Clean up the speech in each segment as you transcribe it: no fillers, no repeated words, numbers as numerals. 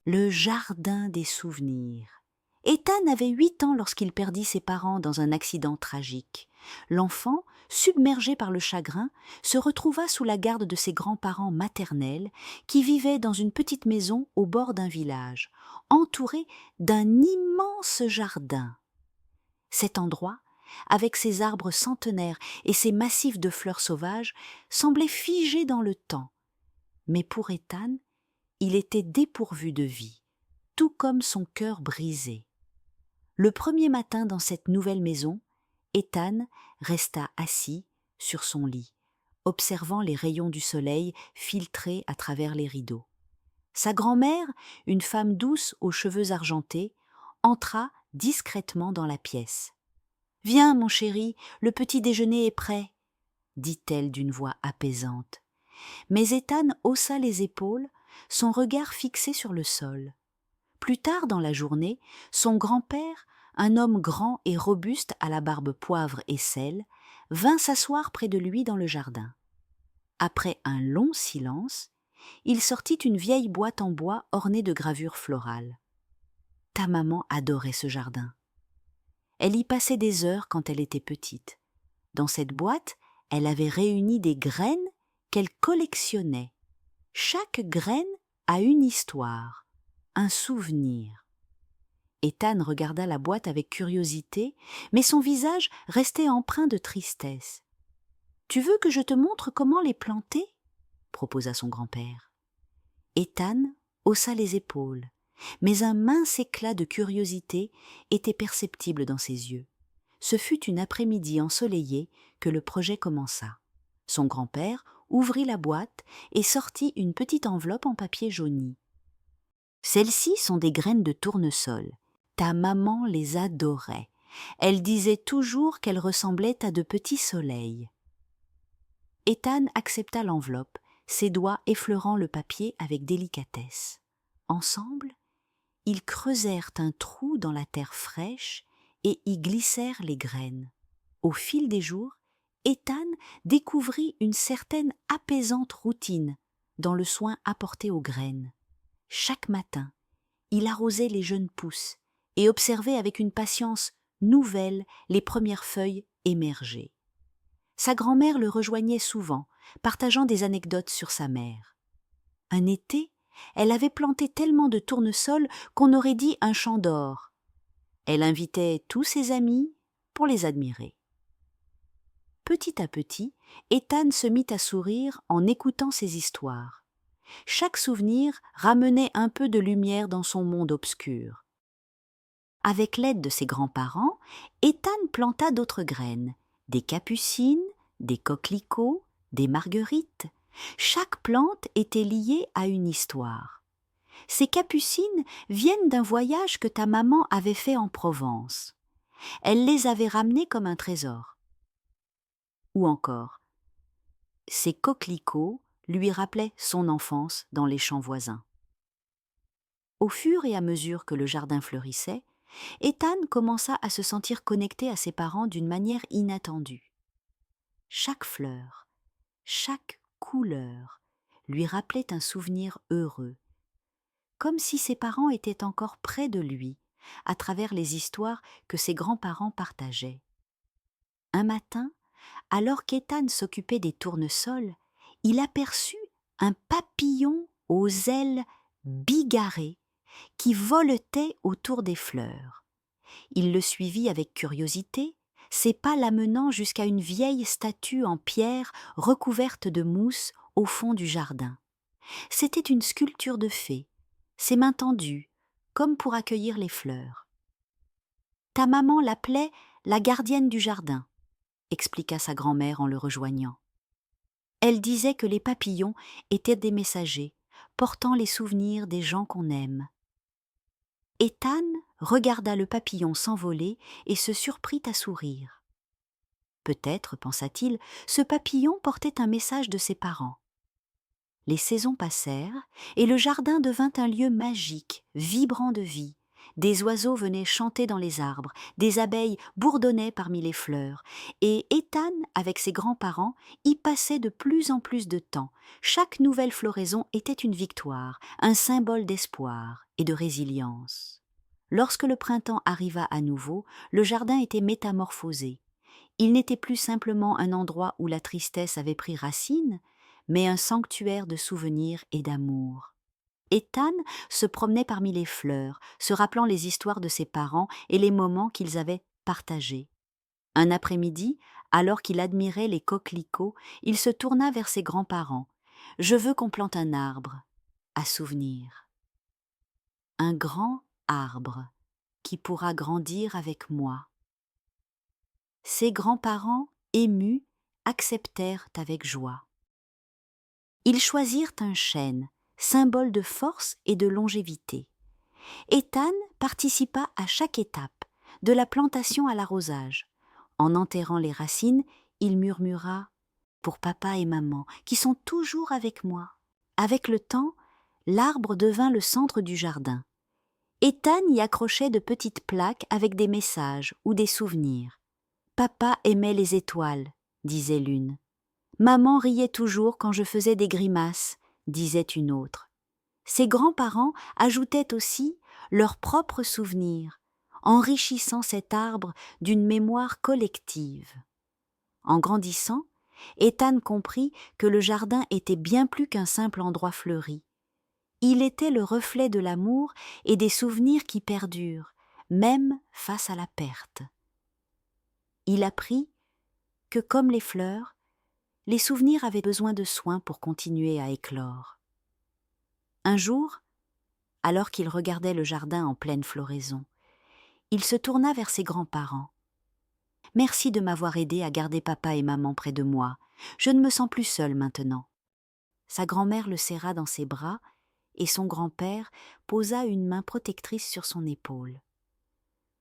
Le jardin des souvenirs. Ethan avait 8 ans lorsqu'il perdit ses parents dans un accident tragique. L'enfant, submergé par le chagrin, se retrouva sous la garde de ses grands-parents maternels qui vivaient dans une petite maison au bord d'un village, entouré d'un immense jardin. Cet endroit, avec ses arbres centenaires et ses massifs de fleurs sauvages, semblait figé dans le temps. Mais pour Ethan, il était dépourvu de vie, tout comme son cœur brisé. Le premier matin dans cette nouvelle maison, Ethan resta assis sur son lit, observant les rayons du soleil filtrer à travers les rideaux. Sa grand-mère, une femme douce aux cheveux argentés, entra discrètement dans la pièce. « Viens, mon chéri, le petit déjeuner est prêt, » dit-elle d'une voix apaisante. Mais Ethan haussa les épaules, son regard fixé sur le sol. Plus tard dans la journée, son grand-père, un homme grand et robuste à la barbe poivre et sel, vint s'asseoir près de lui dans le jardin. Après un long silence, il sortit une vieille boîte en bois ornée de gravures florales. Ta maman adorait ce jardin. Elle y passait des heures quand elle était petite. Dans cette boîte, elle avait réuni des graines qu'elle collectionnait. Chaque graine a une histoire, un souvenir. Ethan regarda la boîte avec curiosité, mais son visage restait empreint de tristesse. « Tu veux que je te montre comment les planter ?» proposa son grand-père. Ethan haussa les épaules, mais un mince éclat de curiosité était perceptible dans ses yeux. Ce fut une après-midi ensoleillée que le projet commença. Son grand-père ouvrit la boîte et sortit une petite enveloppe en papier jauni. « Celles-ci sont des graines de tournesol. Ta maman les adorait. Elle disait toujours qu'elles ressemblaient à de petits soleils. » Ethan accepta l'enveloppe, ses doigts effleurant le papier avec délicatesse. Ensemble, ils creusèrent un trou dans la terre fraîche et y glissèrent les graines. Au fil des jours, Ethan découvrit une certaine apaisante routine dans le soin apporté aux graines. Chaque matin, il arrosait les jeunes pousses et observait avec une patience nouvelle les premières feuilles émerger. Sa grand-mère le rejoignait souvent, partageant des anecdotes sur sa mère. Un été, elle avait planté tellement de tournesols qu'on aurait dit un champ d'or. Elle invitait tous ses amis pour les admirer. Petit à petit, Ethan se mit à sourire en écoutant ces histoires. Chaque souvenir ramenait un peu de lumière dans son monde obscur. Avec l'aide de ses grands-parents, Ethan planta d'autres graines, des capucines, des coquelicots, des marguerites. Chaque plante était liée à une histoire. Ces capucines viennent d'un voyage que ta maman avait fait en Provence. Elle les avait ramenées comme un trésor. Ou encore, ces coquelicots lui rappelaient son enfance dans les champs voisins. Au fur et à mesure que le jardin fleurissait, Ethan commença à se sentir connecté à ses parents d'une manière inattendue. Chaque fleur, chaque couleur lui rappelait un souvenir heureux, comme si ses parents étaient encore près de lui, à travers les histoires que ses grands-parents partageaient. Un matin, alors qu'Ethan s'occupait des tournesols, il aperçut un papillon aux ailes bigarrées qui voletait autour des fleurs. Il le suivit avec curiosité, ses pas l'amenant jusqu'à une vieille statue en pierre recouverte de mousse au fond du jardin. C'était une sculpture de fée, ses mains tendues, comme pour accueillir les fleurs. « Ta maman l'appelait la gardienne du jardin », expliqua sa grand-mère en le rejoignant. Elle disait que les papillons étaient des messagers, portant les souvenirs des gens qu'on aime. Ethan regarda le papillon s'envoler et se surprit à sourire. Peut-être, pensa-t-il, ce papillon portait un message de ses parents. Les saisons passèrent et le jardin devint un lieu magique, vibrant de vie, Des oiseaux venaient chanter dans les arbres, des abeilles bourdonnaient parmi les fleurs, et Ethan, avec ses grands-parents, y passait de plus en plus de temps. Chaque nouvelle floraison était une victoire, un symbole d'espoir et de résilience. Lorsque le printemps arriva à nouveau, le jardin était métamorphosé. Il n'était plus simplement un endroit où la tristesse avait pris racine, mais un sanctuaire de souvenirs et d'amour. Ethan se promenait parmi les fleurs, se rappelant les histoires de ses parents et les moments qu'ils avaient partagés. Un après-midi, alors qu'il admirait les coquelicots, il se tourna vers ses grands-parents. « Je veux qu'on plante un arbre, à souvenir. Un grand arbre qui pourra grandir avec moi. » Ses grands-parents, émus, acceptèrent avec joie. Ils choisirent un chêne, symbole de force et de longévité. Ethan participa à chaque étape, de la plantation à l'arrosage. En enterrant les racines, il murmura « Pour papa et maman, qui sont toujours avec moi ». Avec le temps, l'arbre devint le centre du jardin. Ethan y accrochait de petites plaques avec des messages ou des souvenirs. « Papa aimait les étoiles », disait l'une. « Maman riait toujours quand je faisais des grimaces », disait une autre. Ses grands-parents ajoutaient aussi leurs propres souvenirs, enrichissant cet arbre d'une mémoire collective. En grandissant, Ethan comprit que le jardin était bien plus qu'un simple endroit fleuri. Il était le reflet de l'amour et des souvenirs qui perdurent, même face à la perte. Il apprit que, comme les fleurs, les souvenirs avaient besoin de soins pour continuer à éclore. Un jour, alors qu'il regardait le jardin en pleine floraison, il se tourna vers ses grands-parents. « Merci de m'avoir aidé à garder papa et maman près de moi. Je ne me sens plus seule maintenant. » Sa grand-mère le serra dans ses bras et son grand-père posa une main protectrice sur son épaule.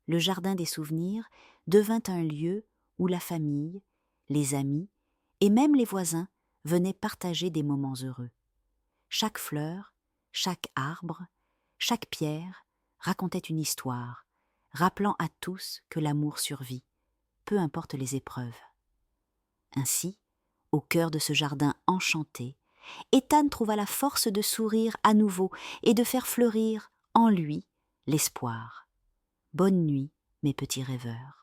Le jardin des souvenirs devint un lieu où la famille, les amis et même les voisins venaient partager des moments heureux. Chaque fleur, chaque arbre, chaque pierre racontait une histoire, rappelant à tous que l'amour survit, peu importe les épreuves. Ainsi, au cœur de ce jardin enchanté, Ethan trouva la force de sourire à nouveau et de faire fleurir en lui l'espoir. Bonne nuit, mes petits rêveurs.